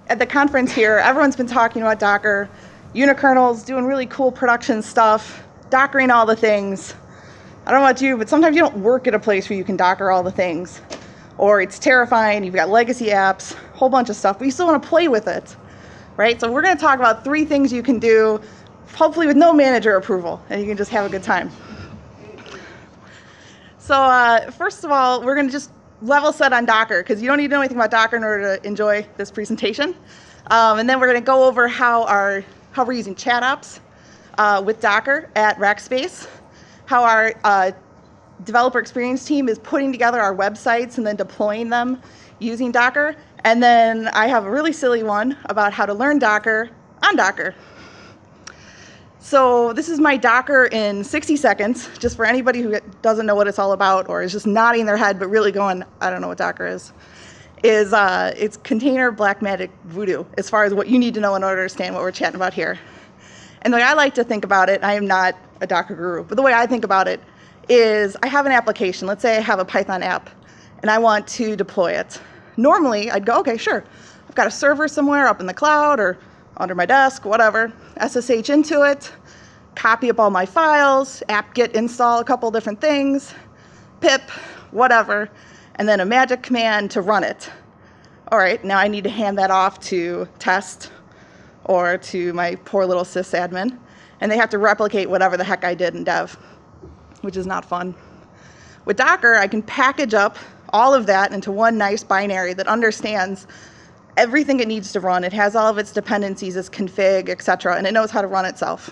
at the conference here, everyone's been talking about Docker, unikernels, doing really cool production stuff, Dockering all the things. I don't know about you, but sometimes you don't work at a place where you can Docker all the things. Or it's terrifying, you've got legacy apps, a whole bunch of stuff, but you still want to play with it, right? So we're going to talk about 3 things you can do, hopefully with no manager approval, and you can just have a good time. So first of all, we're going to just level set on Docker, because you don't need to know anything about Docker in order to enjoy this presentation. And then we're going to go over how we're using ChatOps with Docker at Rackspace, how our developer experience team is putting together our websites and then deploying them using Docker. And then I have a really silly one about how to learn Docker on Docker. So this is my Docker in 60 seconds, just for anybody who doesn't know what it's all about or is just nodding their head but really going, I don't know what Docker is. It's container black magic voodoo as far as what you need to know in order to understand what we're chatting about here. And the way I like to think about it, I am not a Docker guru, but the way I think about it is I have an application. Let's say I have a Python app and I want to deploy it. Normally I'd go, okay, sure. I've got a server somewhere up in the cloud or under my desk, whatever, SSH into it, copy up all my files, apt-get install a couple different things, pip, whatever, and then a magic command to run it. All right, now I need to hand that off to test or to my poor little sysadmin, and they have to replicate whatever the heck I did in dev, which is not fun. With Docker, I can package up all of that into one nice binary that understands everything it needs to run. It has all of its dependencies, its config, etc., and it knows how to run itself.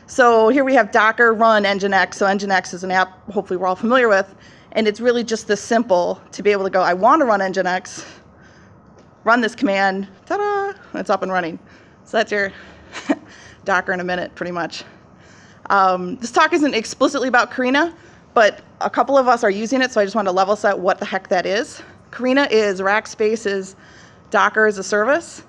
So here we have Docker run Nginx. So Nginx is an app hopefully we're all familiar with, and it's really just this simple to be able to go, I want to run Nginx, run this command, ta-da, and it's up and running. So that's your Docker in a minute, pretty much. This talk isn't explicitly about Carina, but a couple of us are using it, so I just wanted to level set what the heck that is. Carina is Rackspace's Docker as a service.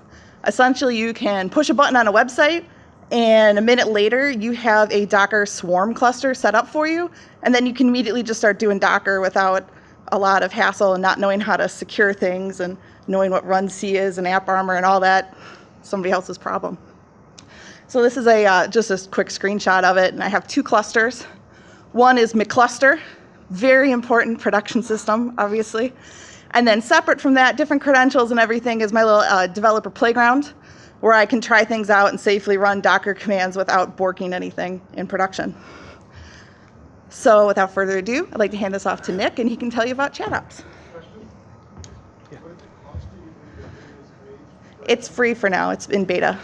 Essentially, you can push a button on a website, and a minute later, you have a Docker Swarm cluster set up for you, and then you can immediately just start doing Docker without a lot of hassle and not knowing how to secure things and knowing what run C is and AppArmor and all that. Somebody else's problem. So this is just a quick screenshot of it, and I have 2 clusters. One is McCluster, very important production system, obviously. And then separate from that, different credentials and everything is my little developer playground, where I can try things out and safely run Docker commands without borking anything in production. So without further ado, I'd like to hand this off to Nick, and he can tell you about ChatOps. Yeah. It's free for now. It's in beta.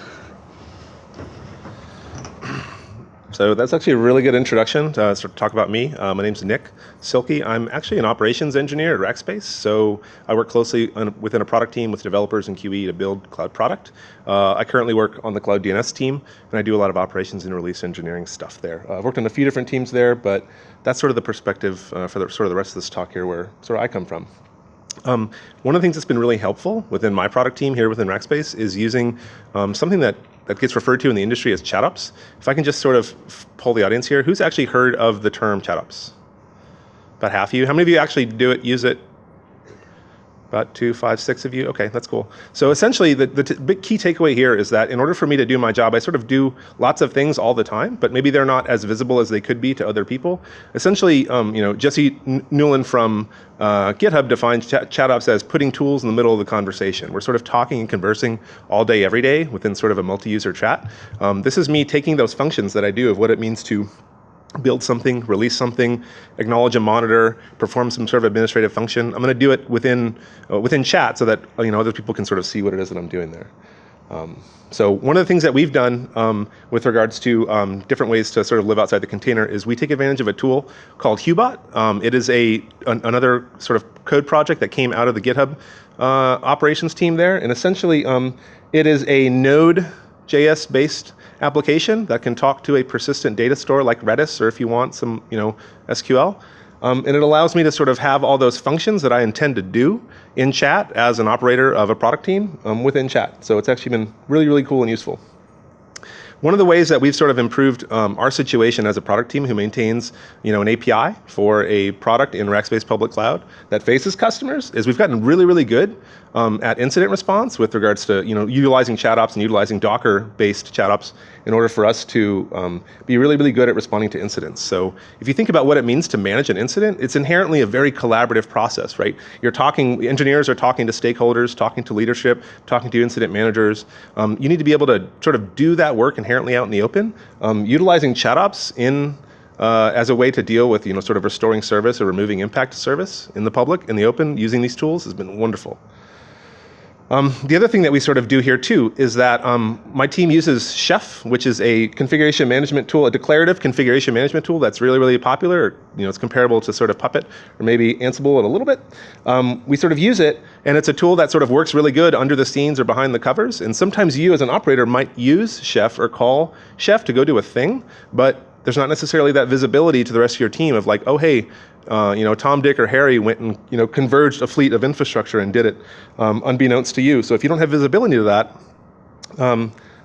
So that's actually a really good introduction to sort of talk about me. My name's Nick Silkey. I'm actually an operations engineer at Rackspace. So I work closely within a product team with developers and QE to build cloud product. I currently work on the Cloud DNS team, and I do a lot of operations and release engineering stuff there. I've worked on a few different teams there, but that's sort of the perspective for the rest of this talk here, where sort of I come from. One of the things that's been really helpful within my product team here within Rackspace is using something that gets referred to in the industry as ChatOps. If I can just sort of poll the audience here, who's actually heard of the term ChatOps? About half of you. How many of you actually use it? About 2, 5, 6 of you? Okay, that's cool. So essentially, the big key takeaway here is that in order for me to do my job, I sort of do lots of things all the time, but maybe they're not as visible as they could be to other people. Essentially, Jesse Newland from GitHub defines ChatOps as putting tools in the middle of the conversation. We're sort of talking and conversing all day, every day within sort of a multi-user chat. This is me taking those functions that I do of what it means to build something, release something, acknowledge a monitor, perform some sort of administrative function. I'm going to do it within chat so that other people can sort of see what it is that I'm doing there. So one of the things that we've done with regards to different ways to sort of live outside the container is we take advantage of a tool called Hubot. It is another sort of code project that came out of the GitHub operations team there, and essentially it is a Node.js based application that can talk to a persistent data store like Redis, or if you want some SQL. And it allows me to sort of have all those functions that I intend to do in chat as an operator of a product team within chat. So it's actually been really, really cool and useful. one of the ways that we've sort of improved our situation as a product team who maintains, an API for a product in Rackspace Public Cloud that faces customers is we've gotten really, really good at incident response with regards to, utilizing ChatOps and utilizing Docker-based ChatOps in order for us to be really, really good at responding to incidents. So if you think about what it means to manage an incident, it's inherently a very collaborative process, right? Engineers are talking to stakeholders, talking to leadership, talking to incident managers. You need to be able to sort of do that work inherently out in the open. Utilizing ChatOps as a way to deal with, sort of restoring service or removing impact to service in the public, in the open, using these tools has been wonderful. The other thing that we sort of do here too is that my team uses Chef, which is a configuration management tool, a declarative configuration management tool that's really, really popular. It's comparable to sort of Puppet or maybe Ansible a little bit. We sort of use it, and it's a tool that sort of works really good under the scenes or behind the covers. And sometimes you as an operator might use Chef or call Chef to go do a thing, but there's not necessarily that visibility to the rest of your team of like, oh, hey, Tom, Dick, or Harry went and converged a fleet of infrastructure and did it unbeknownst to you. So if you don't have visibility to that,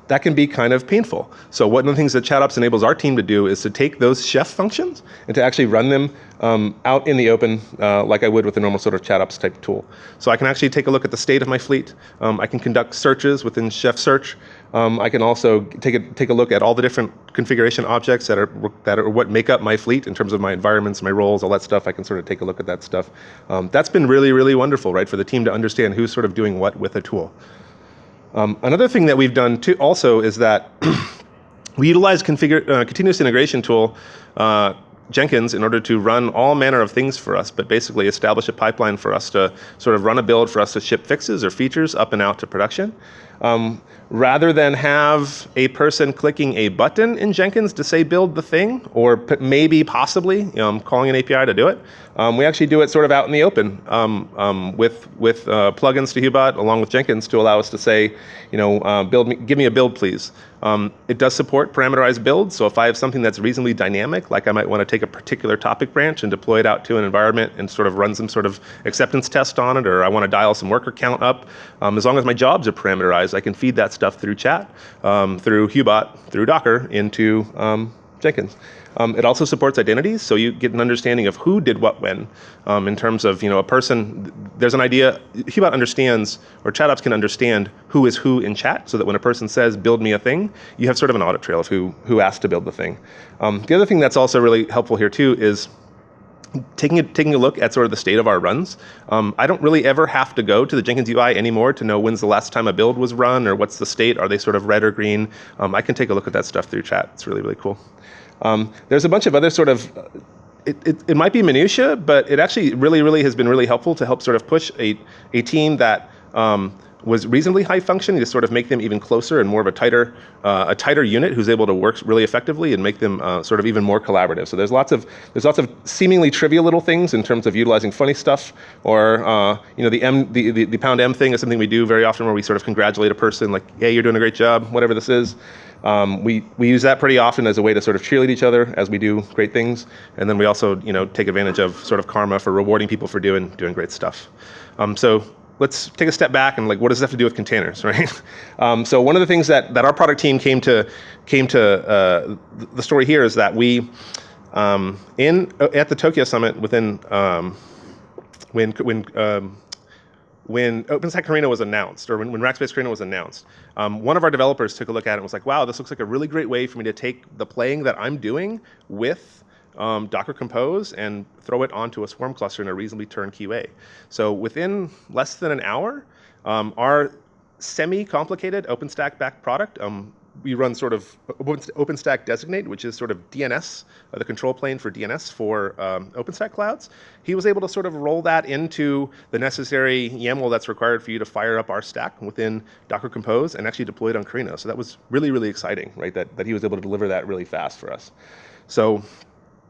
that can be kind of painful. So one of the things that ChatOps enables our team to do is to take those Chef functions and to actually run them out in the open like I would with a normal sort of ChatOps type tool. So I can actually take a look at the state of my fleet. I can conduct searches within Chef Search. I can also take a look at all the different configuration objects that are what make up my fleet in terms of my environments, my roles, all that stuff. I can sort of take a look at that stuff. That's been really, really wonderful, right, for the team to understand who's sort of doing what with a tool. Another thing that we've done too also is that we utilize continuous integration tool, Jenkins, in order to run all manner of things for us, but basically establish a pipeline for us to sort of run a build for us to ship fixes or features up and out to production. Rather than have a person clicking a button in Jenkins to say build the thing, or possibly calling an API to do it, we actually do it sort of out in the open with plugins to Hubot along with Jenkins to allow us to say, give me a build, please. It does support parameterized builds, so if I have something that's reasonably dynamic, like I might want to take a particular topic branch and deploy it out to an environment and sort of run some sort of acceptance test on it, or I want to dial some worker count up, as long as my jobs are parameterized, I can feed that stuff through chat, through Hubot, through Docker into Jenkins. It also supports identities, so you get an understanding of who did what when. In terms of a person, there's an idea. Hubot understands, or ChatOps can understand who is who in chat, so that when a person says "build me a thing," you have sort of an audit trail of who asked to build the thing. The other thing that's also really helpful here too is taking a look at sort of the state of our runs. I don't really ever have to go to the Jenkins UI anymore to know when's the last time a build was run or what's the state. Are they sort of red or green? I can take a look at that stuff through chat. It's really, really cool. There's a bunch of other sort of, it might be minutia, but it actually really, really has been really helpful to help sort of push a team that was reasonably high functioning to sort of make them even closer and more of a tighter unit who's able to work really effectively and make them sort of even more collaborative. So there's lots of seemingly trivial little things in terms of utilizing funny stuff, or the pound M thing is something we do very often where we sort of congratulate a person like, hey, you're doing a great job, whatever this is. We use that pretty often as a way to sort of cheerlead each other as we do great things, and then we also take advantage of sort of karma for rewarding people for doing great stuff. So let's take a step back and what does this have to do with containers, right? So one of the things that our product team came to the story here is that we at the Tokyo Summit when OpenStack Carina was announced, or when Rackspace Carina was announced, one of our developers took a look at it and was like, wow, this looks like a really great way for me to take the playing that I'm doing with Docker Compose and throw it onto a Swarm cluster in a reasonably turnkey way. So within less than an hour, our semi-complicated OpenStack backed product, we run sort of OpenStack Designate, which is sort of DNS, the control plane for DNS for OpenStack clouds. He was able to sort of roll that into the necessary YAML that's required for you to fire up our stack within Docker Compose and actually deploy it on Carina. So that was really, really exciting, right? That he was able to deliver that really fast for us. So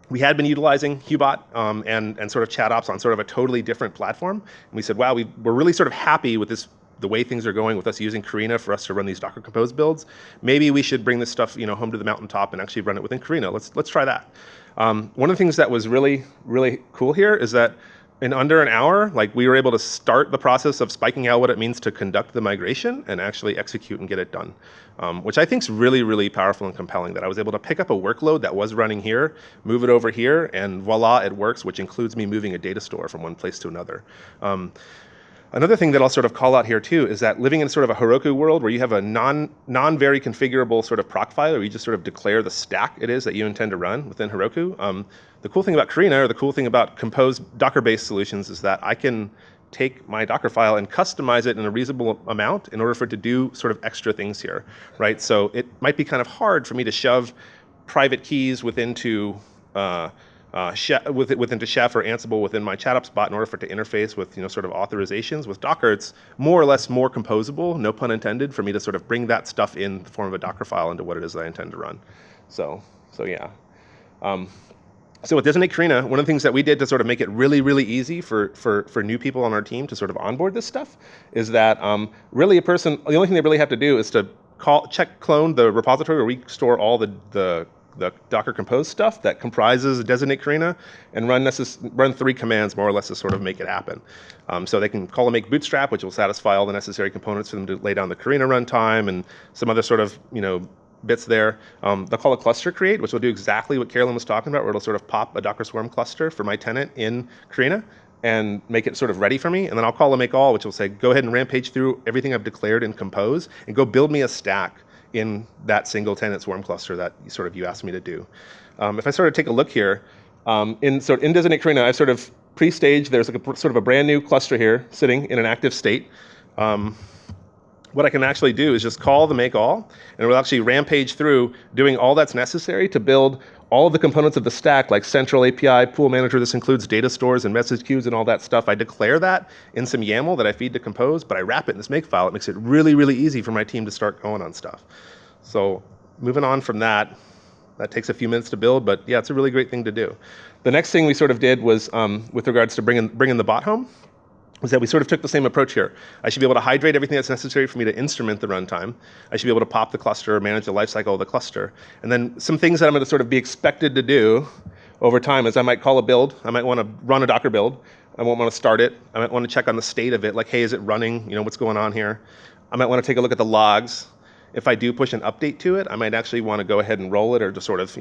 we had been utilizing Hubot and sort of ChatOps on sort of a totally different platform. And we said, wow, we're really sort of happy with the way things are going with us using Carina for us to run these Docker Compose builds. Maybe we should bring this stuff home to the mountaintop and actually run it within Carina. Let's try that. One of the things that was really, really cool here is that in under an hour, like we were able to start the process of spiking out what it means to conduct the migration and actually execute and get it done, which I think is really, really powerful and compelling, that I was able to pick up a workload that was running here, move it over here, and voila, it works, which includes me moving a data store from one place to another. Another thing that I'll sort of call out here too is that living in sort of a Heroku world where you have a non-very configurable sort of proc file, or you just sort of declare the stack it is that you intend to run within Heroku. The cool thing about Carina, or the cool thing about composed Docker-based solutions, is that I can take my Docker file and customize it in a reasonable amount in order for it to do sort of extra things here, right? So it might be kind of hard for me to shove private keys within Chef or Ansible within my ChatOps bot in order for it to interface with sort of authorizations. With Docker, it's more or less more composable, no pun intended, for me to sort of bring that stuff in the form of a Docker file into what it is that I intend to run. So yeah. So with Designate Carina, one of the things that we did to sort of make it really, really easy for new people on our team to sort of onboard this stuff is that really the only thing they really have to do is to clone the repository where we store all the Docker Compose stuff that comprises Designate Carina, and run 3 commands more or less to sort of make it happen. So they can call and make Bootstrap, which will satisfy all the necessary components for them to lay down the Carina runtime and some other sort of bits there. They'll call a cluster create, which will do exactly what Carolyn was talking about, where it'll sort of pop a Docker Swarm cluster for my tenant in Carina and make it sort of ready for me. And then I'll call a make all, which will say, go ahead and rampage through everything I've declared in Compose and go build me a stack in that single tenant Swarm cluster that you asked me to do. If I sort of take a look here, in Designate Carina, I've sort of pre-staged, there's like sort of a brand new cluster here sitting in an active state. What I can actually do is just call the make all, and it will actually rampage through doing all that's necessary to build all of the components of the stack, like central API, pool manager. This includes data stores and message queues and all that stuff. I declare that in some YAML that I feed to Compose, but I wrap it in this make file. It makes it really, really easy for my team to start going on stuff. So moving on from that takes a few minutes to build, but yeah, it's a really great thing to do. The next thing we sort of did was, with regards to bringing the bot home, is that we sort of took the same approach here. I should be able to hydrate everything that's necessary for me to instrument the runtime. I should be able to pop the cluster, manage the lifecycle of the cluster. And then some things that I'm going to sort of be expected to do over time is I might call a build. I might want to run a Docker build. I won't want to start it. I might want to check on the state of it, like, hey, is it running? What's going on here? I might want to take a look at the logs. If I do push an update to it, I might actually want to go ahead and roll it, or just sort of,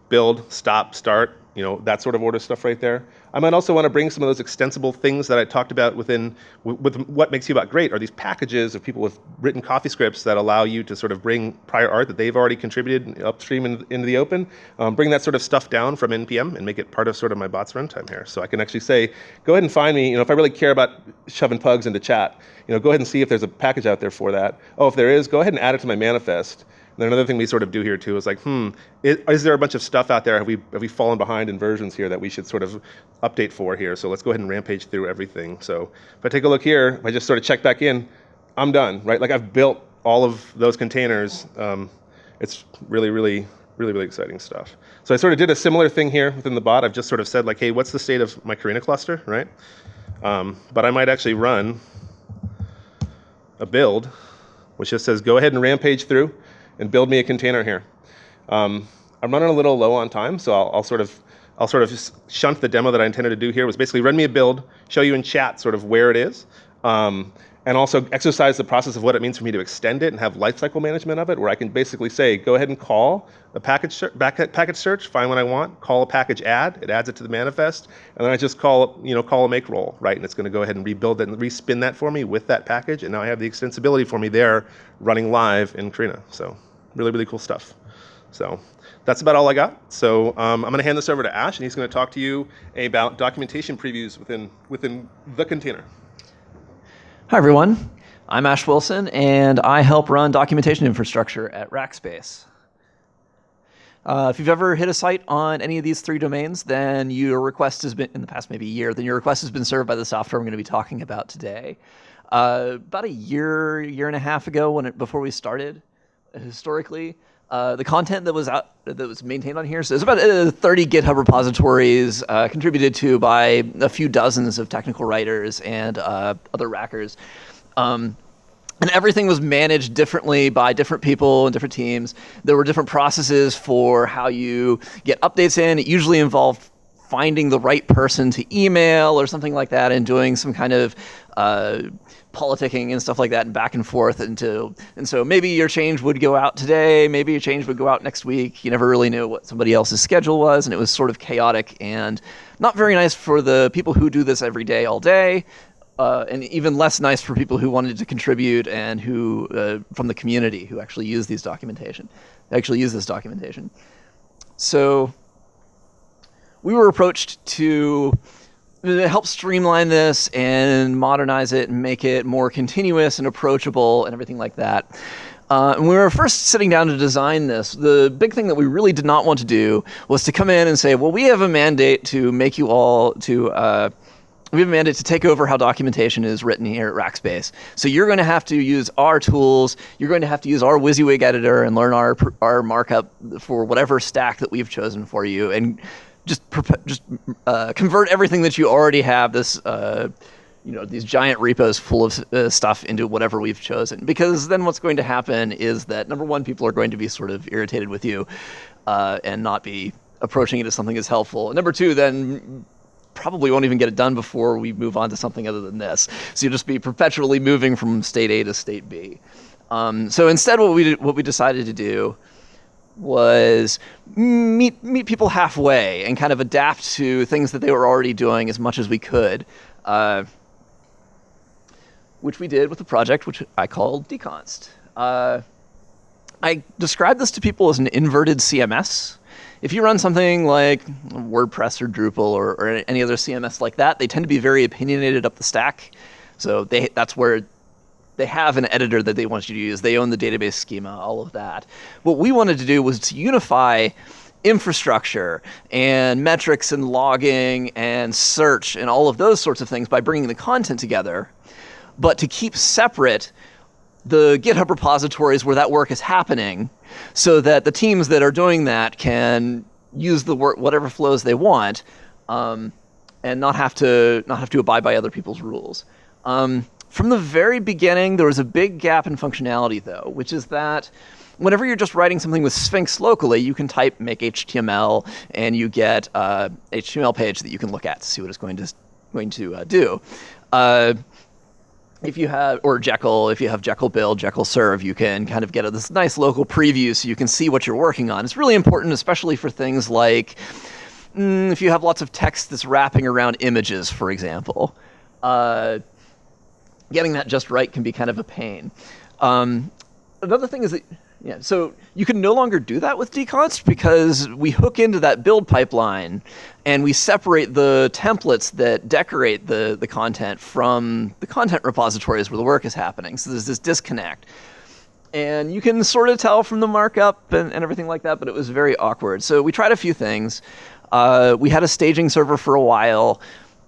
build, stop, start, that sort of order stuff right there. I might also want to bring some of those extensible things that I talked about with what makes Hubot great are these packages of people with written coffee scripts that allow you to sort of bring prior art that they've already contributed upstream into the open, bring that sort of stuff down from NPM and make it part of sort of my bot's runtime here. So I can actually say, go ahead and find me, if I really care about shoving pugs into chat, go ahead and see if there's a package out there for that. Oh, if there is, go ahead and add it to my manifest. And then another thing we sort of do here too is like, is there a bunch of stuff out there? Have we fallen behind in versions here that we should sort of update for here? So let's go ahead and rampage through everything. So if I take a look here, if I just sort of check back in, I'm done, right? Like I've built all of those containers. It's really, really, really, really exciting stuff. So I sort of did a similar thing here within the bot. I've just sort of said like, hey, what's the state of my Carina cluster, right? But I might actually run a build, which just says, go ahead and rampage through and build me a container here. I'm running a little low on time, so I'll sort of shunt the demo that I intended to do here. Was basically run me a build, show you in chat sort of where it is, and also exercise the process of what it means for me to extend it and have lifecycle management of it, where I can basically say, go ahead and call a package search, find what I want, call a package add, it adds it to the manifest, and then I just call a make roll, right? And it's going to go ahead and rebuild it and respin that for me with that package, and now I have the extensibility for me there running live in Carina. So really, really cool stuff. So that's about all I got. So I'm going to hand this over to Ash, and he's going to talk to you about documentation previews within the container. Hi, everyone. I'm Ash Wilson, and I help run documentation infrastructure at Rackspace. If you've ever hit a site on any of these 3 domains, then your request has been, in the past maybe a year, then your request has been served by the software I'm going to be talking about today. About a year and a half ago, before we started, historically, the content that was maintained on here, so there's about 30 GitHub repositories contributed to by a few dozens of technical writers and other rackers. And everything was managed differently by different people and different teams. There were different processes for how you get updates in. It usually involved finding the right person to email or something like that and doing some kind of politicking and stuff like that and back and forth and so maybe your change would go out today, maybe your change would go out next week. You never really knew what somebody else's schedule was, and it was sort of chaotic and not very nice for the people who do this every day, all day, and even less nice for people who wanted to contribute and who, from the community, who actually use this documentation. So we were approached to help streamline this and modernize it and make it more continuous and approachable and everything like that. And when we were first sitting down to design this, the big thing that we really did not want to do was to come in and say, well, we have a mandate to make you all to we have a mandate to take over how documentation is written here at Rackspace. So you're going to have to use our tools. You're going to have to use our WYSIWYG editor and learn our markup for whatever stack that we've chosen for you, and just convert everything that you already have, this these giant repos full of stuff, into whatever we've chosen. Because then what's going to happen is that, number one, people are going to be sort of irritated with you and not be approaching it as something as helpful. And number two, then probably won't even get it done before we move on to something other than this. So you'll just be perpetually moving from state A to state B. So instead, what we decided to do was meet people halfway and kind of adapt to things that they were already doing as much as we could, which we did with a project which I called Deconst. I described this to people as an inverted CMS. If you run something like WordPress or Drupal or any other CMS like that, they tend to be very opinionated up the stack. So that's where they have an editor that they want you to use. They own the database schema, all of that. What we wanted to do was to unify infrastructure and metrics and logging and search and all of those sorts of things by bringing the content together, but to keep separate the GitHub repositories where that work is happening, so that the teams that are doing that can use the work, whatever flows they want, and not have to abide by other people's rules. From the very beginning, there was a big gap in functionality, though, which is that whenever you're just writing something with Sphinx locally, you can type make HTML, and you get a HTML page that you can look at to see what it's going to do. If you have, or Jekyll, if you have Jekyll build, Jekyll serve, you can kind of get this nice local preview so you can see what you're working on. It's really important, especially for things like if you have lots of text that's wrapping around images, for example. Getting that just right can be kind of a pain. Another thing is that, so you can no longer do that with Deconst because we hook into that build pipeline and we separate the templates that decorate the content from the content repositories where the work is happening. So there's this disconnect. And you can sort of tell from the markup and everything like that, but it was very awkward. So we tried a few things. We had a staging server for a while.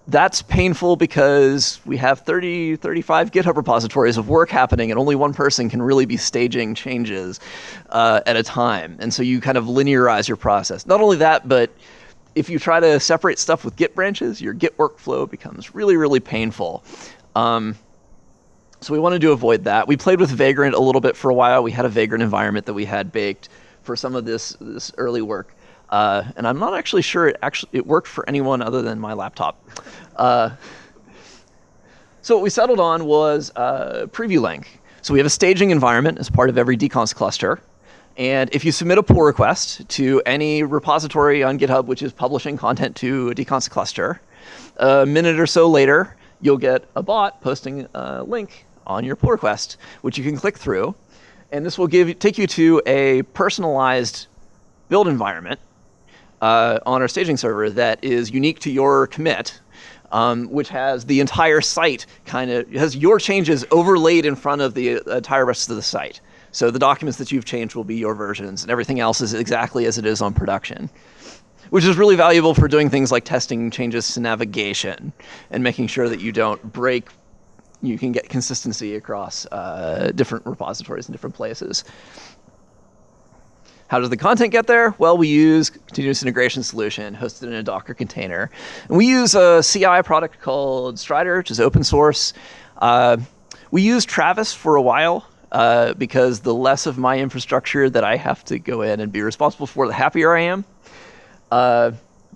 That's painful because we have 30, 35 GitHub repositories of work happening, and only one person can really be staging changes at a time. And so you kind of linearize your process. Not only that, but if you try to separate stuff with Git branches, your Git workflow becomes really, really painful. So we wanted to avoid that. We played with Vagrant a little bit for a while. We had a Vagrant environment that we had baked for some of this early work. And I'm not actually sure it worked for anyone other than my laptop. So what we settled on was Preview Link. So we have a staging environment as part of every Deconst cluster. And if you submit a pull request to any repository on GitHub which is publishing content to a Deconst cluster, a minute or so later, you'll get a bot posting a link on your pull request, which you can click through. And this will take you to a personalized build environment on our staging server that is unique to your commit, which has the entire site has your changes overlaid in front of the entire rest of the site. So the documents that you've changed will be your versions, and everything else is exactly as it is on production, which is really valuable for doing things like testing changes to navigation and making sure that you don't break. You can get consistency across different repositories in different places. How does the content get there? Well, we use continuous integration solution hosted in a Docker container. And we use a CI product called Strider, which is open source. We used Travis for a while because the less of my infrastructure that I have to go in and be responsible for, the happier I am.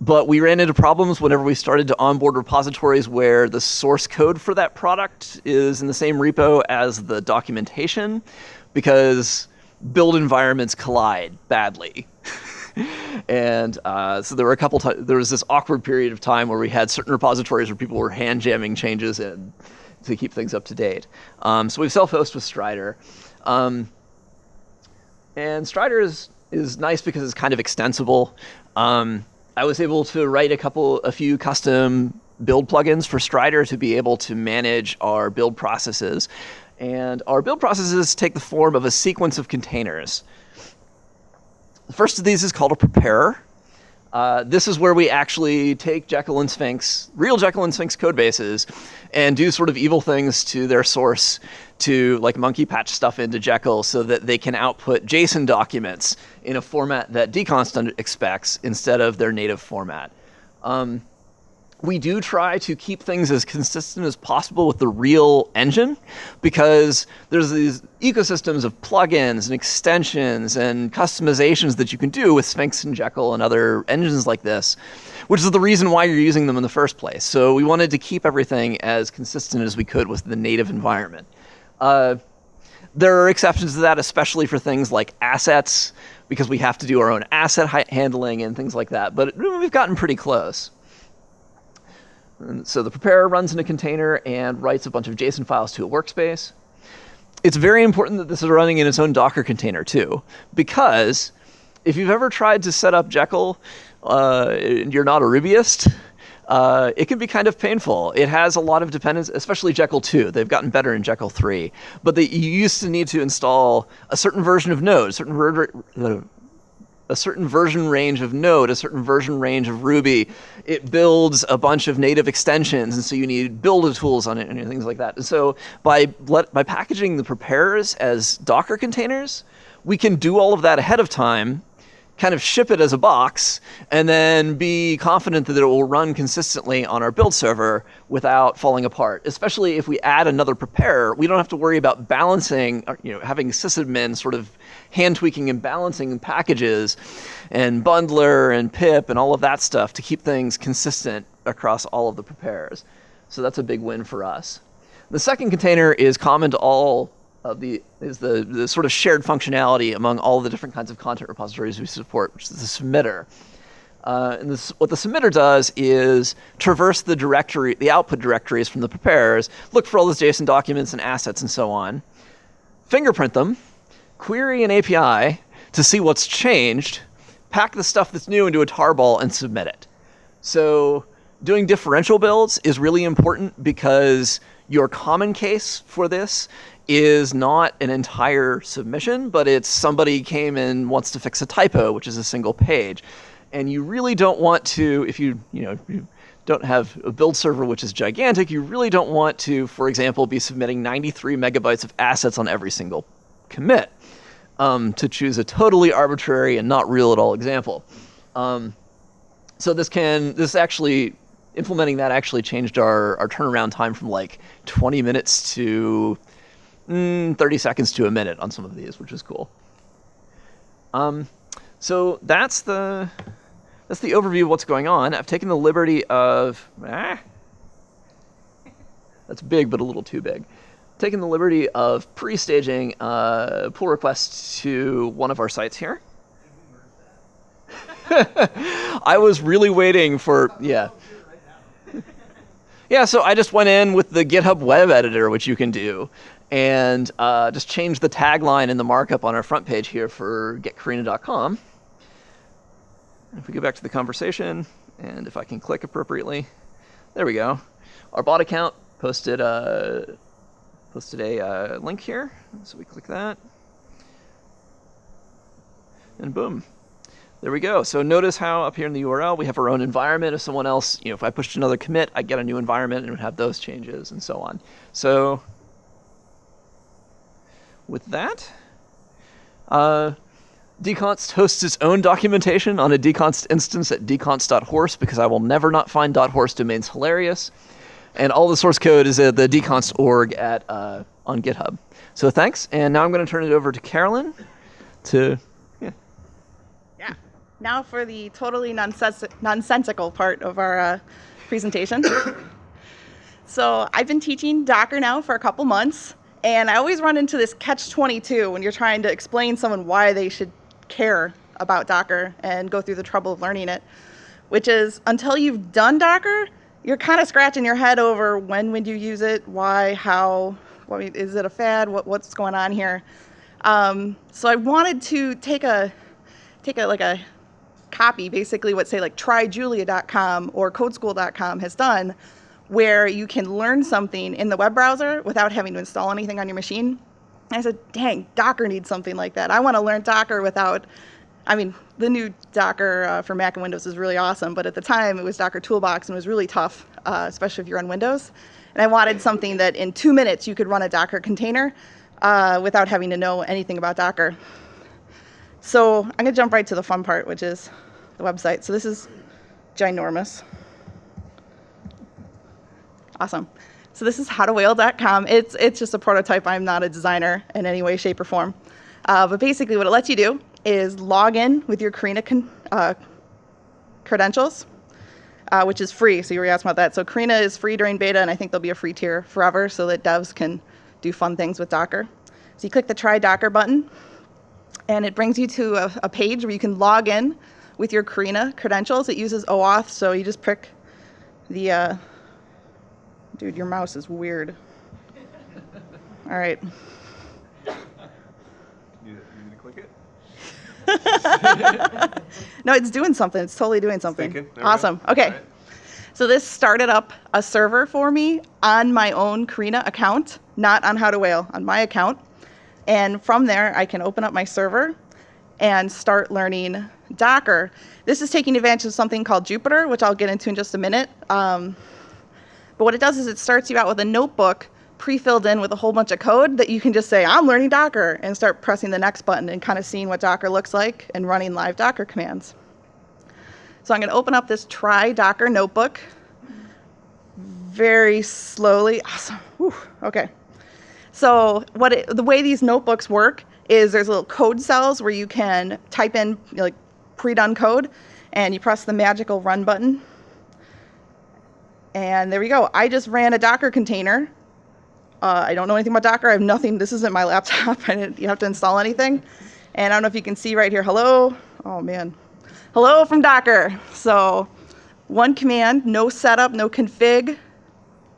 But we ran into problems whenever we started to onboard repositories where the source code for that product is in the same repo as the documentation, because build environments collide badly. And so there were there was this awkward period of time where we had certain repositories where people were hand jamming changes in to keep things up to date. So we've self-hosted with Strider. And Strider is nice because it's kind of extensible. I was able to write a few custom build plugins for Strider to be able to manage our build processes. And our build processes take the form of a sequence of containers. The first of these is called a preparer. This is where we actually take Jekyll and Sphinx, real Jekyll and Sphinx code bases, and do sort of evil things to their source to like monkey patch stuff into Jekyll so that they can output JSON documents in a format that dconst expects instead of their native format. We do try to keep things as consistent as possible with the real engine, because there's these ecosystems of plugins and extensions and customizations that you can do with Sphinx and Jekyll and other engines like this, which is the reason why you're using them in the first place. So we wanted to keep everything as consistent as we could with the native environment. There are exceptions to that, especially for things like assets, because we have to do our own asset handling and things like that, but we've gotten pretty close. And so the preparer runs in a container and writes a bunch of JSON files to a workspace. It's very important that this is running in its own Docker container too, because if you've ever tried to set up Jekyll and you're not a Rubyist, it can be kind of painful. It has a lot of dependence, especially Jekyll 2. They've gotten better in Jekyll 3. But you used to need to install a certain version of Node, a certain version range of Node, a certain version range of Ruby. It builds a bunch of native extensions, and so you need builder tools on it and things like that. And so by packaging the preparers as Docker containers, we can do all of that ahead of time, kind of ship it as a box, and then be confident that it will run consistently on our build server without falling apart. Especially if we add another preparer, we don't have to worry about balancing, having sysadmin sort of hand tweaking and balancing packages and bundler and pip and all of that stuff to keep things consistent across all of the preparers. So that's a big win for us. The second container is common to all of the sort of shared functionality among all the different kinds of content repositories we support, which is the submitter. And what the submitter does is traverse the output directories from the preparers, look for all those JSON documents and assets and so on, fingerprint them, query an API to see what's changed, pack the stuff that's new into a tarball, and submit it. So doing differential builds is really important because your common case for this is not an entire submission, but it's somebody came and wants to fix a typo, which is a single page. And you really don't want to, if you don't have a build server which is gigantic, you really don't want to, for example, be submitting 93 megabytes of assets on every single commit, to choose a totally arbitrary and not real at all example. So implementing that actually changed our turnaround time from like 20 minutes to 30 seconds to a minute on some of these, which is cool. So that's the overview of what's going on. I've taken the liberty of that's big, but a little too big. Taken the liberty of pre-staging pull requests to one of our sites here. I was really waiting for Yeah, so I just went in with the GitHub web editor, which you can do, and just changed the tagline and the markup on our front page here for getcarina.com. If we go back to the conversation, and if I can click appropriately, there we go. Our bot account posted a link here, so we click that, and boom. There we go. So notice how up here in the URL, we have our own environment. If someone else, if I pushed another commit, I get a new environment and would have those changes and so on. So with that, dconst hosts its own documentation on a dconst instance at dconst.horse, because I will never not find .horse domains hilarious. And all the source code is at the dconst org on GitHub. So thanks. And now I'm going to turn it over to Carolyn to... Now for the totally nonsensical part of our presentation. So I've been teaching Docker now for a couple months, and I always run into this catch-22 when you're trying to explain to someone why they should care about Docker and go through the trouble of learning it, which is until you've done Docker, you're kind of scratching your head over when would you use it, why, how, is it a fad, what's going on here. So I wanted to take a copy, basically what say like tryjulia.com or codeschool.com has done, where you can learn something in the web browser without having to install anything on your machine. And I said, dang, Docker needs something like that. I want to learn Docker without, the new Docker for Mac and Windows is really awesome, but at the time it was Docker Toolbox and it was really tough, especially if you're on Windows. And I wanted something that in 2 minutes you could run a Docker container without having to know anything about Docker. So I'm going to jump right to the fun part, which is the website. So this is ginormous. Awesome. So this is howtowhale.com. It's just a prototype. I'm not a designer in any way, shape, or form. But basically what it lets you do is log in with your Carina credentials, which is free. So you were asking about that. So Carina is free during beta, and I think there'll be a free tier forever so that devs can do fun things with Docker. So you click the Try Docker button, and it brings you to a page where you can log in with your Carina credentials. It uses OAuth, so you just pick the, dude, your mouse is weird. All right. You need to click it? No, it's doing something. It's totally doing something. Awesome. Go. Okay. Right. So this started up a server for me on my own Carina account, not on How to Whale, on my account. And from there, I can open up my server and start learning Docker. This is taking advantage of something called Jupyter, which I'll get into in just a minute. But what it does is it starts you out with a notebook pre-filled in with a whole bunch of code that you can just say, I'm learning Docker, and start pressing the next button and kind of seeing what Docker looks like and running live Docker commands. So I'm going to open up this Try Docker notebook very slowly. Awesome. Whew. Okay. So the way these notebooks work is there's little code cells where you can type in like pre-done code, and you press the magical run button. And there we go. I just ran a Docker container. I don't know anything about Docker. I have nothing. This isn't my laptop. You have to install anything. And I don't know if you can see right here. Hello. Oh, man. Hello from Docker. So one command, no setup, no config.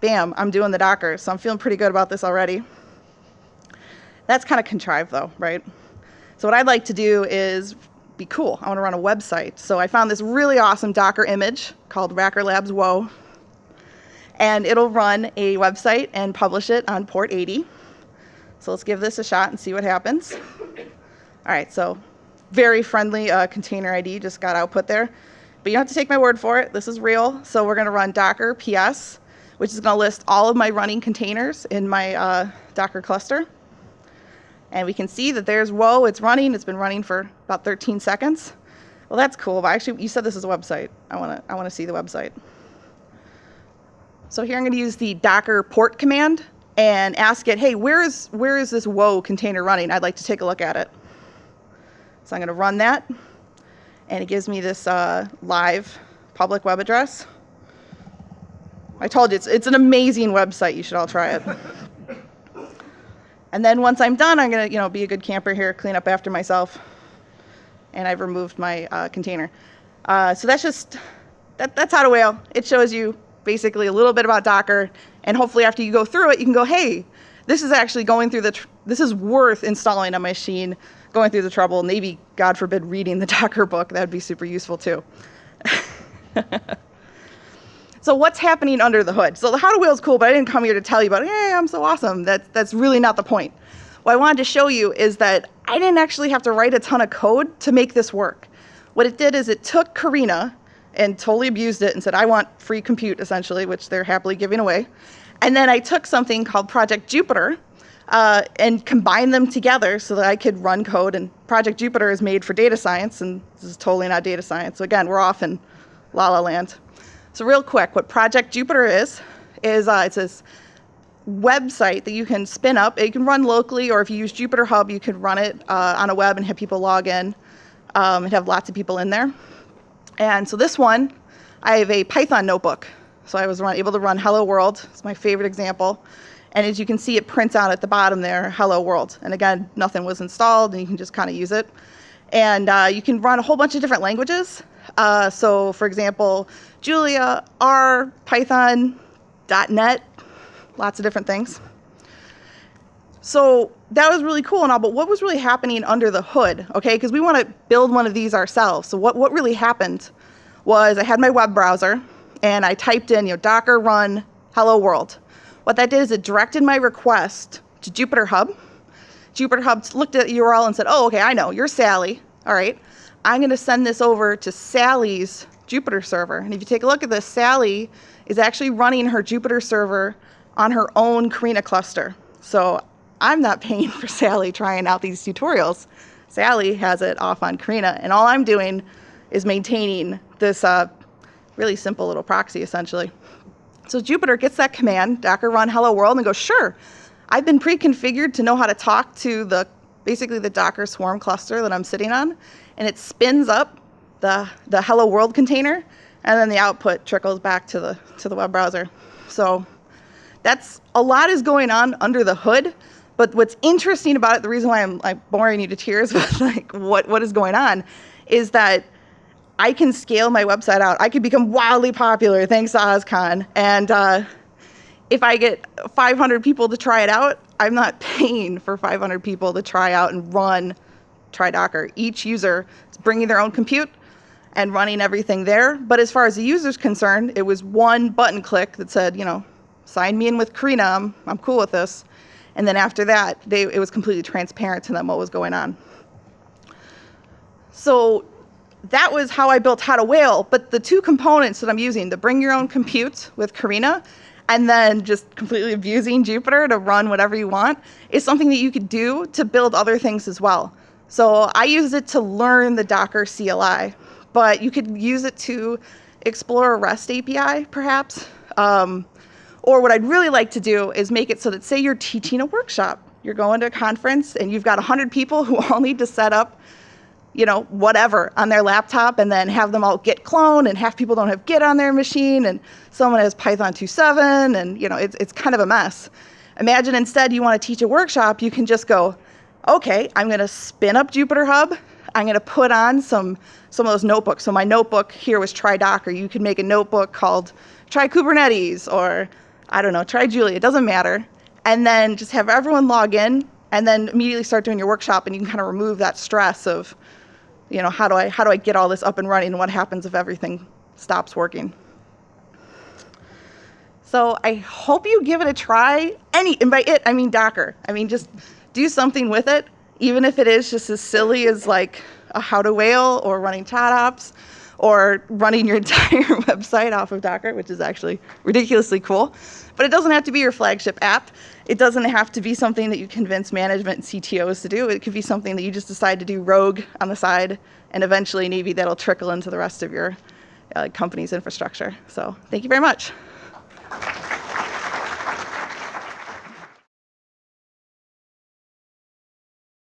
Bam, I'm doing the Docker. So I'm feeling pretty good about this already. That's kind of contrived, though, right? So what I'd like to do is be cool. I want to run a website. So I found this really awesome Docker image called Racker Labs Whoa. And it'll run a website and publish it on port 80. So let's give this a shot and see what happens. All right, so very friendly container ID just got output there. But you don't have to take my word for it. This is real. So we're going to run Docker PS, which is going to list all of my running containers in my Docker cluster. And we can see that there's whoa, it's running. It's been running for about 13 seconds. Well, that's cool. But actually, you said this is a website. I want to see the website. So here I'm going to use the Docker port command and ask it, hey, where is this whoa container running? I'd like to take a look at it. So I'm going to run that, and it gives me this live public web address. I told you, it's an amazing website. You should all try it. And then once I'm done, I'm going to be a good camper here, clean up after myself, and I've removed my container. So that's How to Whale. It shows you basically a little bit about Docker, and hopefully after you go through it, you can go, hey, this is actually going through this is worth installing on my machine, going through the trouble, maybe, God forbid, reading the Docker book. That would be super useful too. So what's happening under the hood? So the How to Whale is cool, but I didn't come here to tell you about, hey, I'm so awesome. That's really not the point. What I wanted to show you is that I didn't actually have to write a ton of code to make this work. What it did is it took Carina and totally abused it and said, I want free compute, essentially, which they're happily giving away. And then I took something called Project Jupyter and combined them together so that I could run code. And Project Jupyter is made for data science, and this is totally not data science. So again, we're off in La La Land. So real quick, what Project Jupyter is it's this website that you can spin up. You can run locally, or if you use Jupyter Hub, you can run it on a web and have people log in. and have lots of people in there. And so this one, I have a Python notebook. So I was able to run Hello World. It's my favorite example. And as you can see, it prints out at the bottom there, Hello World. And again, nothing was installed, and you can just kind of use it. And you can run a whole bunch of different languages. So for example, Julia, R, Python, .NET, lots of different things. So that was really cool and all, but what was really happening under the hood, okay? Because we want to build one of these ourselves. So what really happened was I had my web browser, and I typed in, Docker run Hello World. What that did is it directed my request to Jupyter Hub. Jupyter Hub looked at the URL and said, oh, okay, I know, you're Sally. All right, I'm going to send this over to Sally's Jupyter server. And if you take a look at this, Sally is actually running her Jupyter server on her own Carina cluster. So I'm not paying for Sally trying out these tutorials. Sally has it off on Carina, and all I'm doing is maintaining this really simple little proxy, essentially. So Jupyter gets that command, Docker run hello world, and goes, sure, I've been pre-configured to know how to talk to basically the Docker Swarm cluster that I'm sitting on, and it spins up the hello world container, and then the output trickles back to the web browser. So that's a lot is going on under the hood. But what's interesting about it, the reason why I'm boring you to tears with what is going on, is that I can scale my website out. I could become wildly popular thanks to OSCON. And if I get 500 people to try it out, I'm not paying for 500 people to try out and try Docker. Each user is bringing their own compute and running everything there. But as far as the user's concerned, it was one button click that said, sign me in with Carina. I'm cool with this. And then after that, it was completely transparent to them what was going on. So that was how I built How to Whale. But the two components that I'm using, the bring your own compute with Carina, and then just completely abusing Jupyter to run whatever you want, is something that you could do to build other things as well. So I used it to learn the Docker CLI, but you could use it to explore a REST API, perhaps. Or what I'd really like to do is make it so that, say you're teaching a workshop, you're going to a conference and you've got 100 people who all need to set up, whatever on their laptop, and then have them all Git clone, and half people don't have Git on their machine, and someone has Python 2.7, and it's kind of a mess. Imagine instead you want to teach a workshop, you can just go, okay, I'm going to spin up Jupyter Hub. I'm going to put on some of those notebooks. So my notebook here was Try Docker. You could make a notebook called Try Kubernetes, or I don't know, try Julia, it doesn't matter. And then just have everyone log in, and then immediately start doing your workshop, and you can kind of remove that stress of, how do I get all this up and running, and what happens if everything stops working. So I hope you give it a try. And by it, I mean Docker. Just do something with it, even if it is just as silly as like a How to Whale, or running ChatOps, or running your entire website off of Docker, which is actually ridiculously cool. But it doesn't have to be your flagship app. It doesn't have to be something that you convince management and CTOs to do. It could be something that you just decide to do rogue on the side, and eventually maybe that'll trickle into the rest of your company's infrastructure. So thank you very much.